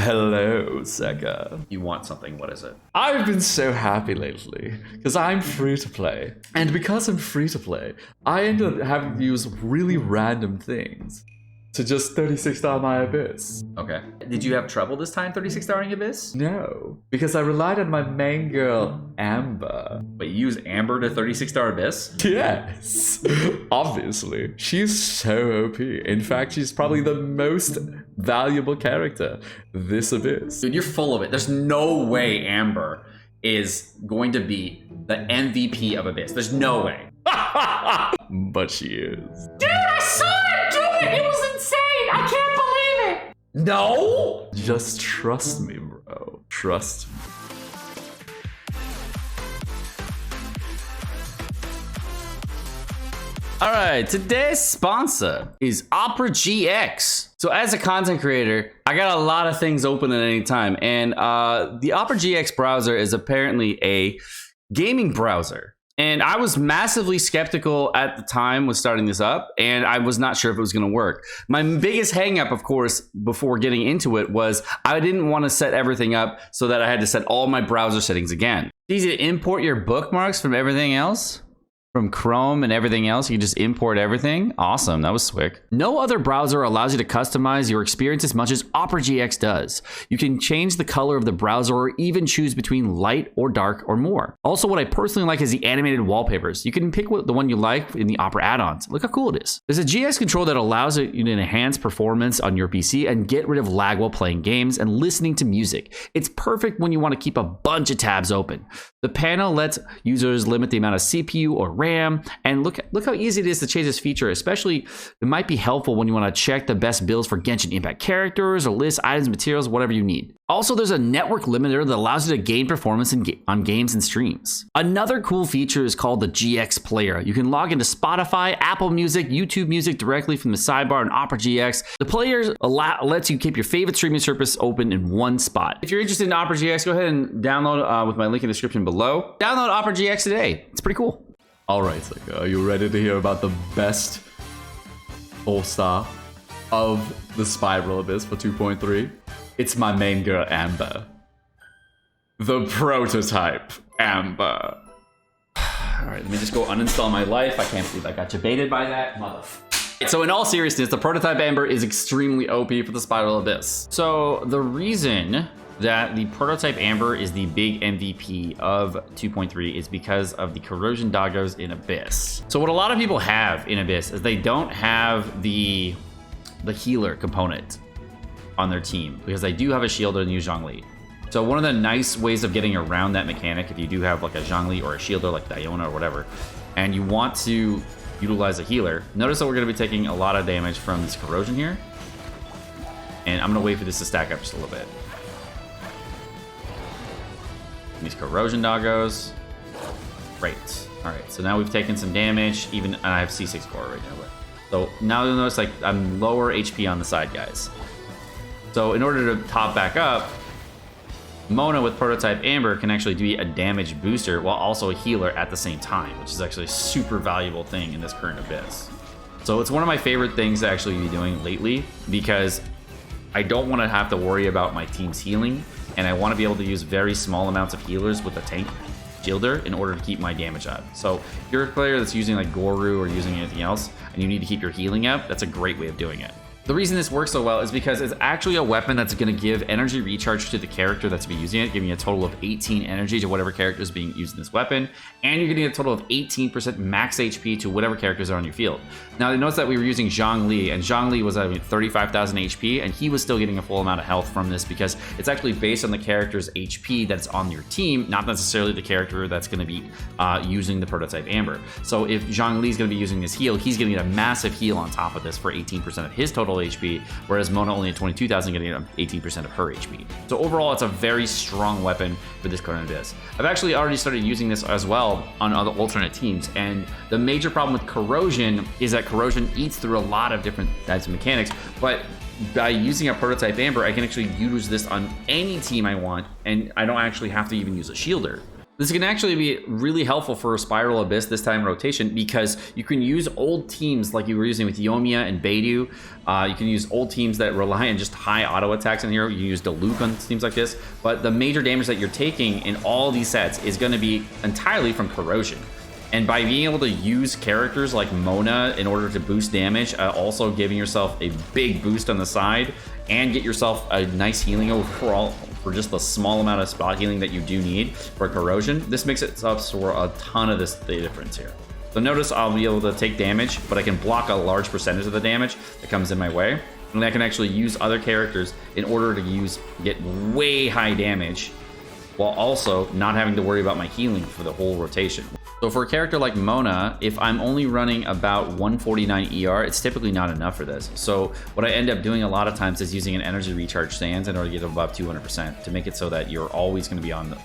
Hello, Seka. You want something, what is it? I've been so happy lately because I'm free to play. And because I'm free to play, I ended up having to use really random things to just 36-star my Abyss. Okay. Did you have trouble this time 36-starring Abyss? No, because I relied on my main girl, Amber. Wait, you use Amber to 36-star Abyss? Yes, obviously. She's so OP. In fact, she's probably the most valuable character this Abyss. Dude, you're full of it. There's no way Amber is going to be the MVP of Abyss. There's no way. But she is. Dude, I saw him do it! It was insane! I can't believe it! No! Just trust me, bro. Trust me. All right, today's sponsor is Opera GX. So as a content creator, I got a lot of things open at any time. And the Opera GX browser is apparently a gaming browser. And I was massively skeptical at the time with starting this up, and I was not sure if it was gonna work. My biggest hang up, of course, before getting into it was I didn't want to set everything up so that I had to set all my browser settings again. It's easy to import your bookmarks from everything else. From Chrome and everything else, you can just import everything. Awesome, that was slick. No other browser allows you to customize your experience as much as Opera GX does. You can change the color of the browser or even choose between light or dark or more. Also, what I personally like is the animated wallpapers. You can pick the one you like in the Opera add-ons. Look how cool it is. There's a GX control that allows you to enhance performance on your PC and get rid of lag while playing games and listening to music. It's perfect when you want to keep a bunch of tabs open. The panel lets users limit the amount of CPU or RAM, and look how easy it is to change this feature. Especially, it might be helpful when you want to check the best builds for Genshin Impact characters or list items, materials, whatever you need. Also, there's a network limiter that allows you to gain performance on games and streams. Another cool feature is called the GX Player. You can log into Spotify, Apple Music, YouTube Music directly from the sidebar in Opera GX. The player lets you keep your favorite streaming service open in one spot. If you're interested in Opera GX, go ahead and download with my link in the description below. Download Opera GX today. It's pretty cool. All right, Seka, are you ready to hear about the best 4-star of the Spiral Abyss for 2.3? It's my main girl, Amber. The prototype, Amber. All right, let me just go uninstall my life. I can't believe I got debated by that motherfucker. So in all seriousness, the prototype Amber is extremely OP for the Spiral Abyss. So the reason that the prototype Amber is the big MVP of 2.3 is because of the corrosion doggos in Abyss. So what a lot of people have in Abyss is they don't have the healer component on their team because they do have a shielder and use Zhongli. So one of the nice ways of getting around that mechanic, if you do have like a Zhongli or a shielder like Diona or whatever, and you want to utilize a healer, notice that we're going to be taking a lot of damage from this corrosion here. And I'm going to wait for this to stack up just a little bit. These corrosion doggos. Great. All right, so now we've taken some damage, and I have C6 core right now. So now you'll notice like I'm lower HP on the side, guys. So in order to top back up, Mona with prototype Amber can actually be a damage booster while also a healer at the same time, which is actually a super valuable thing in this current Abyss. So it's one of my favorite things to actually be doing lately because I don't want to have to worry about my team's healing, and I want to be able to use very small amounts of healers with a tank shielder in order to keep my damage up. So if you're a player that's using like Goru or using anything else and you need to keep your healing up, that's a great way of doing it. The reason this works so well is because it's actually a weapon that's going to give energy recharge to the character that's been using it, giving you a total of 18 energy to whatever character is being used in this weapon, and you're getting a total of 18% max HP to whatever characters are on your field. Now, notice that we were using Zhongli, and Zhongli was at 35,000 HP, and he was still getting a full amount of health from this because it's actually based on the character's HP that's on your team, not necessarily the character that's going to be using the prototype Amber. So if Zhongli is going to be using this heal, he's going to get a massive heal on top of this for 18% of his total HP, whereas Mona only at 22,000 getting 18% of her HP. So overall, it's a very strong weapon for this current Abyss. I've actually already started using this as well on other alternate teams, and the major problem with corrosion is that corrosion eats through a lot of different types of mechanics, but by using a prototype Amber, I can actually use this on any team I want, and I don't actually have to even use a shielder. This can actually be really helpful for Spiral Abyss this time rotation because you can use old teams like you were using with Yoimiya and Beidou. You can use old teams that rely on just high auto attacks in here. You can use Diluc on teams like this. But the major damage that you're taking in all these sets is going to be entirely from corrosion. And by being able to use characters like Mona in order to boost damage, also giving yourself a big boost on the side and get yourself a nice healing overall for just the small amount of spot healing that you do need for corrosion, this makes it up for a ton of the difference here. So notice I'll be able to take damage, but I can block a large percentage of the damage that comes in my way. And I can actually use other characters in order to get way high damage while also not having to worry about my healing for the whole rotation. So for a character like Mona, if I'm only running about 149 ER, it's typically not enough for this. So what I end up doing a lot of times is using an energy recharge stance in order to get above 200% to make it so that you're always going to be on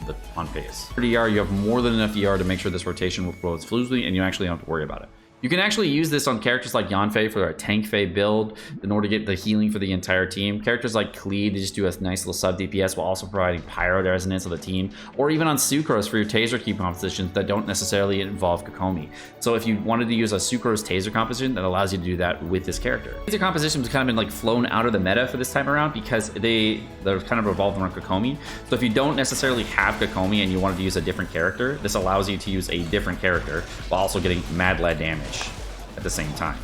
pace. For ER, you have more than enough ER to make sure this rotation flows fluidly and you actually don't have to worry about it. You can actually use this on characters like Yanfei for a tank Fei build in order to get the healing for the entire team. Characters like Klee, they just do a nice little sub DPS while also providing pyro resonance of the team. Or even on Sucrose for your taser key compositions that don't necessarily involve Kokomi. So if you wanted to use a Sucrose taser composition, that allows you to do that with this character. Taser compositions have kind of been like flown out of the meta for this time around because they're kind of revolved around Kokomi. So if you don't necessarily have Kokomi and you wanted to use a different character, this allows you to use a different character while also getting mad lad damage at the same time.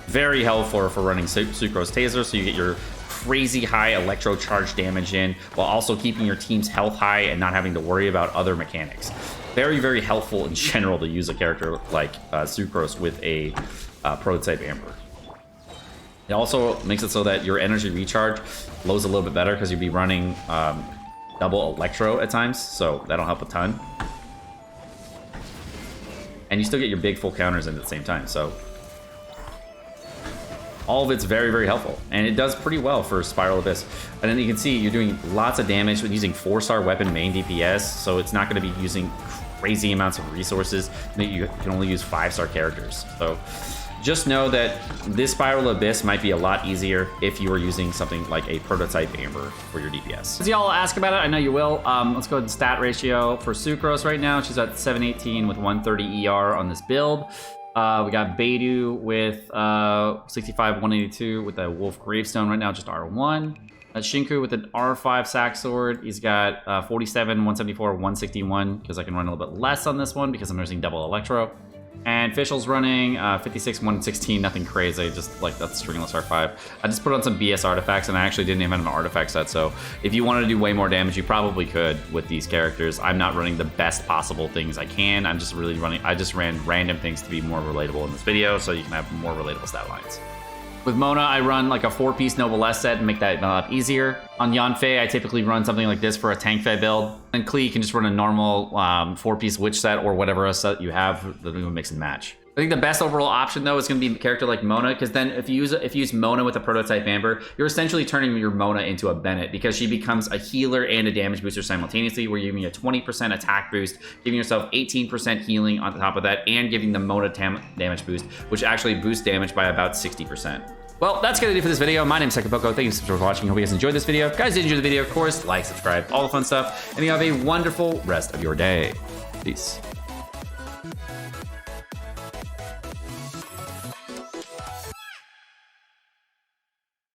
Very helpful for running Sucrose Taser, so you get your crazy high electro charge damage in while also keeping your team's health high and not having to worry about other mechanics. Very, very helpful in general to use a character like Sucrose with a prototype Amber. It also makes it so that your energy recharge flows a little bit better because you'll be running double electro at times, so that'll help a ton. And you still get your big full counters in at the same time, so all of it's very, very helpful. And it does pretty well for Spiral Abyss. And then you can see you're doing lots of damage with using 4-star weapon main DPS, so it's not going to be using crazy amounts of resources. You can only use 5-star characters. So just know that this Spiral Abyss might be a lot easier if you were using something like a prototype Amber for your DPS. As y'all ask about it, I know you will. Let's go ahead and stat ratio for Sucrose right now. She's at 718 with 130 ER on this build. We got Beidou with 65, 182 with a Wolf Gravestone right now, just R1. Shinku with an R5 Sack Sword. He's got 47, 174, 161, because I can run a little bit less on this one because I'm using double Electro. And Fischl's running 56, 116, nothing crazy, just like that's stringless R5. I just put on some BS artifacts and I actually didn't even have an artifact set, so if you wanted to do way more damage, you probably could with these characters. I'm not running the best possible things I can. I'm just really running, I just ran random things to be more relatable in this video so you can have more relatable stat lines. With Mona, I run like a 4-piece Noblesse set and make that a lot easier. On Yanfei, I typically run something like this for a tank Fei build. And Klee, you can just run a normal 4-piece Witch set or whatever else set you have that we will mix and match. I think the best overall option though is going to be a character like Mona, because then if you use Mona with a prototype Amber, you're essentially turning your Mona into a Bennett because she becomes a healer and a damage booster simultaneously. Where you're giving a 20% attack boost, giving yourself 18% healing on top of that, and giving the Mona damage boost, which actually boosts damage by about 60%. Well, that's gonna do it for this video. My name is Sekapoko. Thank you so much for watching. Hope you guys enjoyed this video. If you guys did enjoy the video, of course, like, subscribe, all the fun stuff, and you have a wonderful rest of your day. Peace.